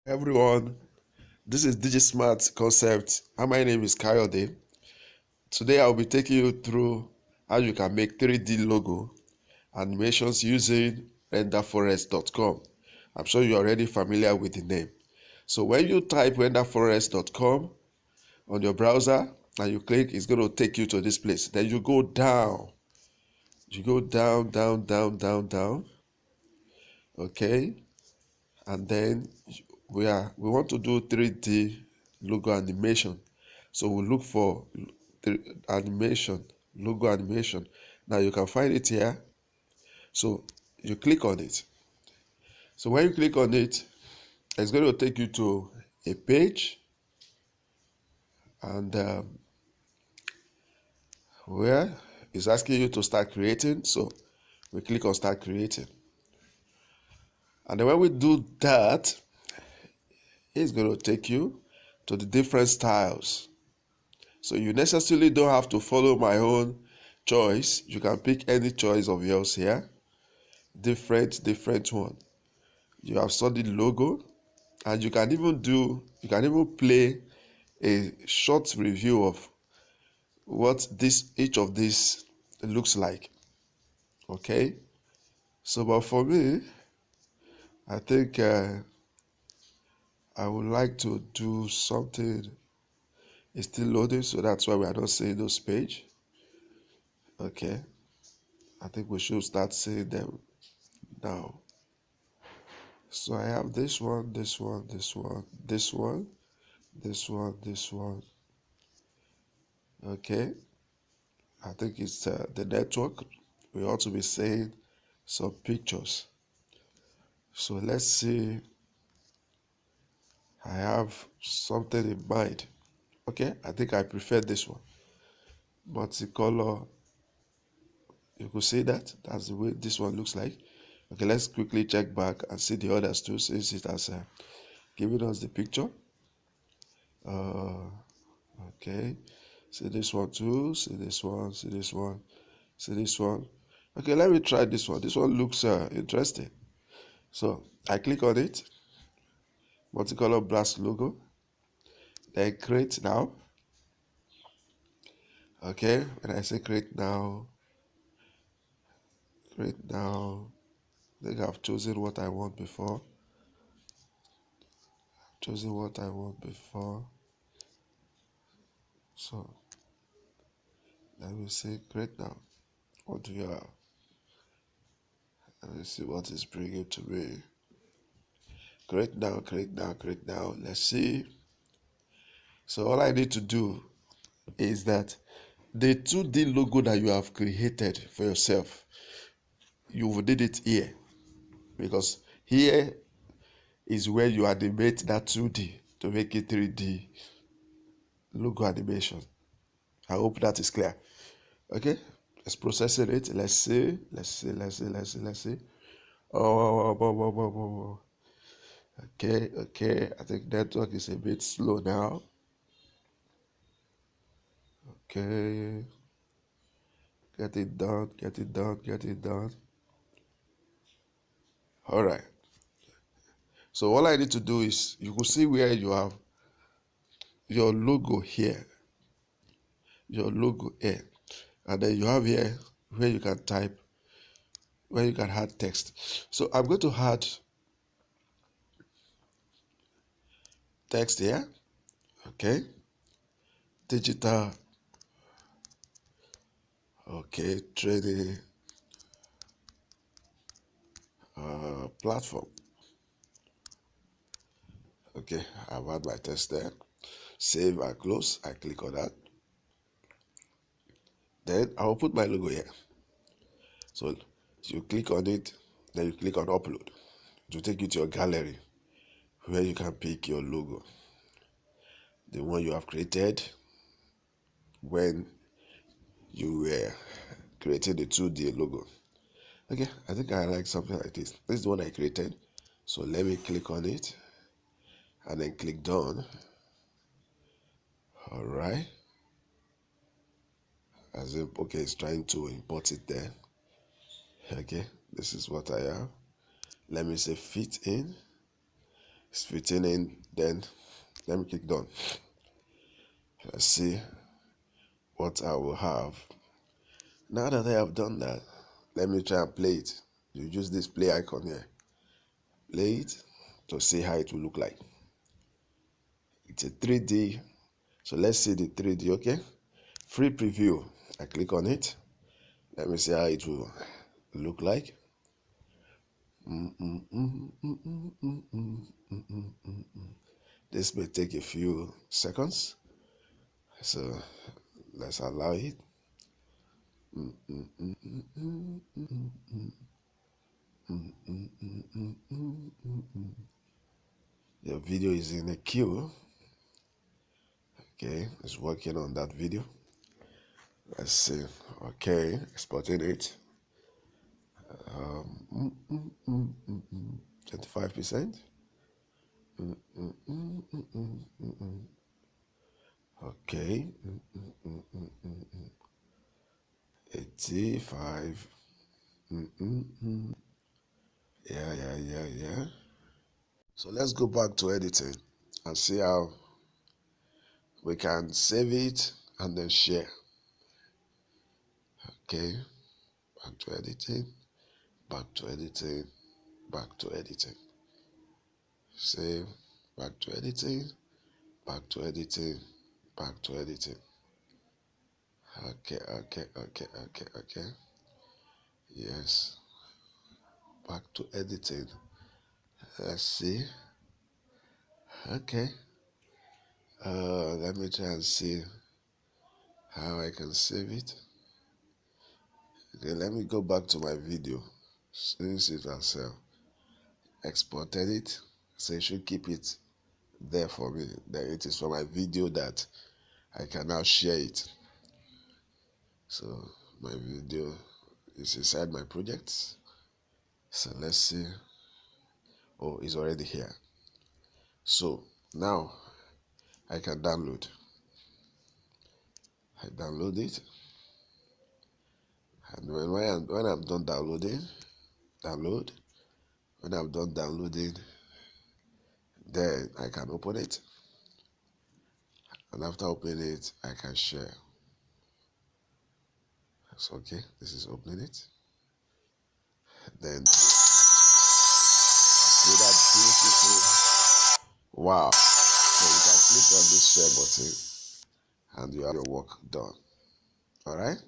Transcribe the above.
Everyone, this is DigiSmart Concept and my name is Kayode. Today I'll be taking you through how you can make 3D logo animations using renderforest.com. I'm sure you're already familiar with the name. So when you type renderforest.com on your browser and you click, it's going to take you to this place. Then you go down. You go down, down, down, down, down. Okay. And then we want to do 3D logo animation. So we'll look for logo animation. Now you can find it here. So you click on it. So when you click on it, it's going to take you to a page, and where it's asking you to start creating. So we click on start creating. And then when we do that, it's going to take you to the different styles. So you necessarily don't have to follow my own choice. You can pick any choice of yours here. Different one. You have solid logo, and you can even play a short review of what each of these looks like. Okay. So, but for me, I think I would like to do something. It's still loading, so that's why we are not seeing those page. Okay. I think we should start seeing them now. So I have this one, this one, this one, this one, this one, this one. Okay. I think it's the network. We ought to be seeing some pictures. So let's see. I have something in mind. Okay, I think I prefer this one. Multicolor. You could see that. That's the way this one looks like. Okay, let's quickly check back and see the others too, since it has given us the picture. Okay, see this one too. See this one. See this one. See this one. Okay, let me try this one. This one looks interesting. So I click on it. Multicolor blast logo. Then create now. Okay, when I say create now, I think I've chosen what I want before. So let me say create now. What do you have? Let me see what is bringing to me. Create now, create now, create now. Let's see. So all I need to do is that the 2D logo that you have created for yourself, you will need it here, because here is where you animate that 2D to make it 3D logo animation. I hope that is clear. Okay, let's process it. Let's see. Oh. Okay. I think network is a bit slow now. Okay. Get it done. All right. So all I need to do is, you can see where you have your logo here. And then you have here where you can type, where you can add text. So I'm going to add text here. Okay. Digital. Okay. Trading platform. Okay. I've had my text there. Save and close. I click on that. Then I will put my logo here. So you click on it, then you click on upload. It will take you to your gallery where you can pick your logo, the one you have created when you were creating the 2D logo. Okay, I think I like something like this. This is the one I created. So let me click on it and then click done. All right. As if, okay, it's trying to import it there. Okay, this is what I have. Let me say fit in. It's fitting in. Then let me click done. Let's see what I will have. Now that I have done that, let me try and play it. You use this play icon here. Play it to see how it will look like. It's a 3D. So let's see the 3D, okay? Free preview. I click on it. Let me see how it will look like. This may take a few seconds. So let's allow it. Your video is in a queue. Okay, it's working on that video. Let's see. Okay, exporting it. 25%. Okay. 85. Yeah. So let's go back to editing and see how we can save it and then share. Okay, back to editing, back to editing, back to editing. Save, back to editing, back to editing, back to editing. Okay. Yes, back to editing. Let's see. Okay. Let me try and see how I can save it. Okay, let me go back to my video. Since it has exported it, so it should keep it there for me. Then it is for my video that I can now share it. So my video is inside my projects. So let's see. Oh, it's already here. So now I can download. I download it. And when I'm done downloading, when I'm done downloading, then I can open it. And after opening it, I can share. So okay, this is opening it. Then see that beautiful. Wow. So you can click on this share button and you have your work done. All right.